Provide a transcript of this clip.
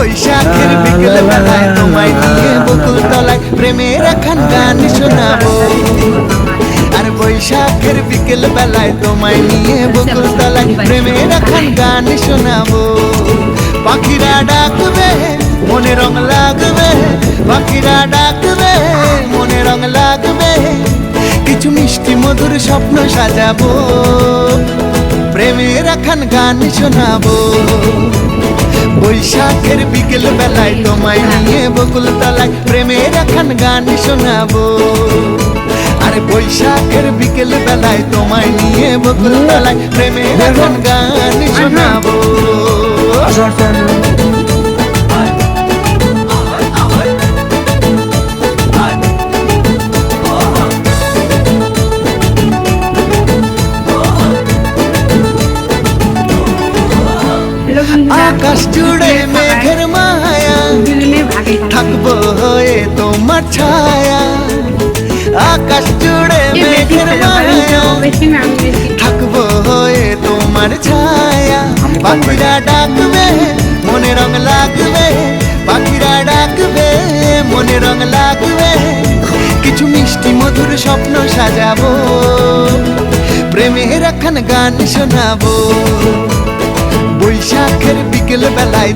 বৈশাখের বিকেল বেলায় তোমায় নিয়ে বকুল তলায় প্রেমের একখান গান শোনাবো। আর বৈশাখের বিকেল বেলায় তোমায় নিয়ে বকুল তলায় প্রেমের একখান গান শোনাবো। পাখিরা ডাকবে মনে রং লাগবে, পাখিরা ডাকবে মনে রং লাগবে, কিছু মিষ্টি মধুর স্বপ্ন সাজাবো, প্রেমের একখান গান শোনাবো। বৈশাখের বিকেল বেলায় তোমায় নিয়ে বকুল তলায় প্রেমের একখান গান শোনাবো। আরে বৈশাখের বিকেল বেলায় তোমায় নিয়ে বকুল তলায় প্রেমের একখান গান শোনাবো। আকাশ জুড়ে মেঘের মায়া, থাকবো হয়ে তোমার ছায়া। আকাশ জুড়ে মেঘের মায়া, থাকবো হয়ে তোমার ছায়া। পাখিরা ডাকবে মনে রং লাগবে, পাখিরা ডাকবে মনে রং লাগবে, কিছু মিষ্টি মধুর স্বপ্ন সাজাবো, প্রেমের একখান গান শোনাবো। বৈশাখের বিকেল বেলায়